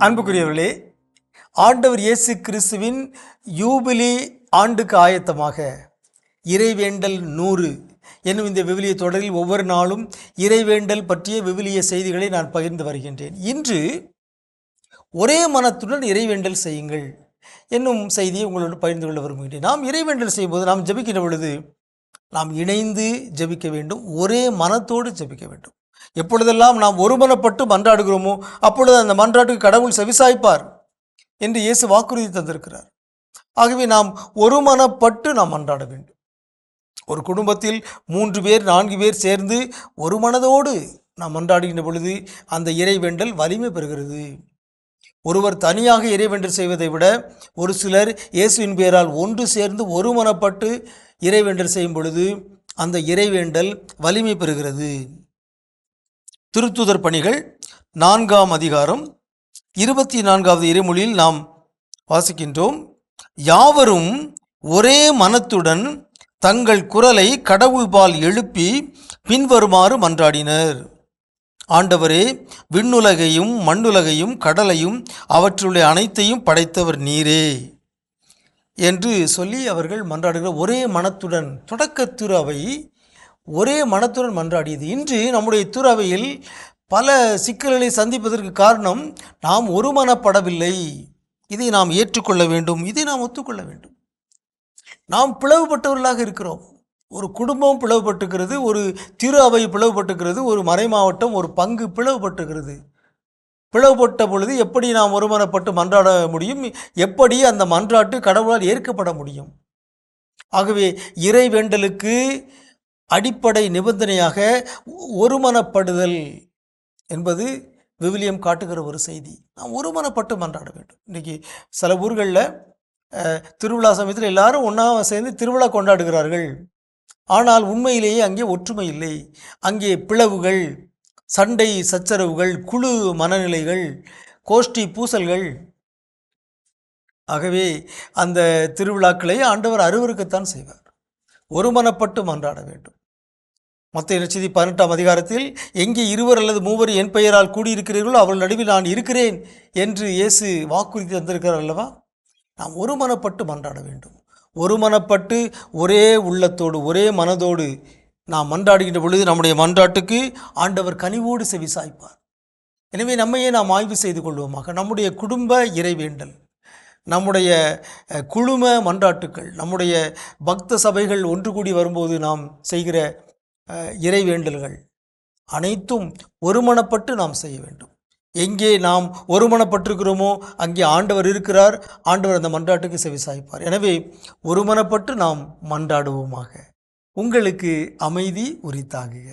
அன்புக்குரியவர்களே, ஆண்டவர் இயேசு கிறிஸ்துவின் யூபிலி ஆண்டுக்கு ஆயத்தமாக இறைவேண்டல் 100 என்னும் இந்த விவிலிய தொடரில் ஒவ்வொரு நாளும் இறைவேண்டல் பற்றிய விவிலிய செய்திகளை நான் பகிர்ந்து வருகின்றேன். இன்று ஒரே மனத்துடன் இறைவேண்டல் செய்யுங்கள் என்னும் செய்தியை உங்களோடு பகிர்ந்து கொள்ள விரும்புகின்றேன். நாம் இறைவேண்டல் செய்யும்போது நாம் ஜெபிக்கின்ற பொழுது நாம் இணைந்து ஜெபிக்க வேண்டும், ஒரே மனத்தோடு ஜெபிக்க வேண்டும். எப்பொழுதெல்லாம் நாம் ஒருமனப்பட்டு மன்றாடுகிறோமோ அப்பொழுது அந்த மன்றாட்டுக்கு கடவுள் செவிசாய்ப்பார் என்று இயேசு வாக்குறுதி தந்திருக்கிறார். ஆகவே நாம் ஒருமனப்பட்டு நாம் மன்றாட வேண்டும். ஒரு குடும்பத்தில் 3 பேர் 4 பேர் சேர்ந்து ஒரு மனதோடு நாம் மன்றாடுகின்ற பொழுது அந்த இறைவேண்டல் வலிமை பெறுகிறது. ஒருவர் தனியாக இறைவேண்டல் செய்வதை விட ஒரு சிலர் இயேசுவின் பெயரால் ஒன்று சேர்ந்து ஒருமனப்பட்டு இறைவேண்டல் செய்யும் பொழுது அந்த இறைவேண்டல் வலிமை பெறுகிறது. திருத்துதர் பணிகள் 4ஆம் அதிகாரம் 24வது இறைமொழியில் நாம் வாசிக்கின்றோம். யாவரும் ஒரே மனத்துடன் தங்கள் குரலை கடவுள்பால் எழுப்பி பின்வருமாறு மன்றாடினர். ஆண்டவரே, விண்ணுலகையும் மண்ணுலகையும் கடலையும் அவற்றுடைய அனைத்தையும் படைத்தவர் நீரே என்று சொல்லி அவர்கள் மன்றாடுகிற ஒரே மனத்துடன் தொடக்க திரு அவை ஒரே மனத்துடன் மன்றாடியது. இன்று நம்முடைய திரு அவையில் பல சிக்கல்களை சந்திப்பதற்கு காரணம் நாம் ஒருமனப்படவில்லை. இதை நாம் ஏற்றுக்கொள்ள வேண்டும், இதை நாம் ஒத்துக்கொள்ள வேண்டும். நாம் பிளவுபட்டவர்களாக இருக்கிறோம். ஒரு குடும்பம் பிளவுபட்டுக்கிறது, ஒரு திரு அவை பிளவுபட்டுக்கிறது, ஒரு மறைமாவட்டம் ஒரு பங்கு பிளவுபட்டுக்கிறது. பிளவுபட்ட பொழுது எப்படி நாம் ஒருமனப்பட்டு மன்றாட முடியும்? எப்படி அந்த மன்றாட்டு கடவுளால் ஏற்கப்பட முடியும்? ஆகவே இறைவேண்டலுக்கு அடிப்படை நிபந்தனையாக ஒருமனப்படுதல் என்பது விவிலியம் காட்டுகிற ஒரு செய்தி. நாம் ஒருமனப்பட்டு மன்றாட வேண்டும். இன்றைக்கி சில ஊர்களில் திருவிழா சமயத்தில் எல்லாரும் ஒன்றா சேர்ந்து திருவிழா கொண்டாடுகிறார்கள். ஆனால் உண்மையிலேயே அங்கே ஒற்றுமை இல்லை. அங்கே பிளவுகள், சண்டை சச்சரவுகள், குழு மனநிலைகள், கோஷ்டி பூசல்கள். ஆகவே அந்த திருவிழாக்களை ஆண்டவர் அருவருக்கத்தான் செய்வார். ஒருமனப்பட்டு மன்றாட வேண்டும். மத்தேயு நற்செய்தி 18ஆம் அதிகாரத்தில் எங்கே 2 அல்லது 3 என் பெயரால் கூடியிருக்கிறீர்களோ அவர்கள் நடுவில் நான் இருக்கிறேன் என்று இயேசு வாக்குறுதி தந்திருக்கிறார் அல்லவா? நாம் ஒருமனப்பட்டு மன்றாட வேண்டும். ஒருமனப்பட்டு ஒரே உள்ளத்தோடு ஒரே மனதோடு நாம் மன்றாடுகின்ற பொழுது நம்முடைய மன்றாட்டுக்கு ஆண்டவர் கனிவோடு செவிசாய்ப்பார். எனவே நம்மையே நாம் ஆய்வு செய்து கொள்வோமாக. நம்முடைய குடும்ப இறைவேண்டல், நம்முடைய குழும மன்றாட்டுக்கள், நம்முடைய பக்த சபைகள் ஒன்று கூடி வரும்போது நாம் செய்கிற இறைவேண்டல்கள் அனைத்தும் ஒருமனப்பட்டு நாம் செய்ய வேண்டும். எங்கே நாம் ஒருமனப்பட்டிருக்கிறோமோ அங்கே ஆண்டவர் இருக்கிறார். ஆண்டவர் அந்த மன்றாட்டுக்கு செவிசாய்ப்பார். எனவே ஒருமனப்பட்டு நாம் மன்றாடுவோமாக. உங்களுக்கு அமைதி உரித்தாகுக.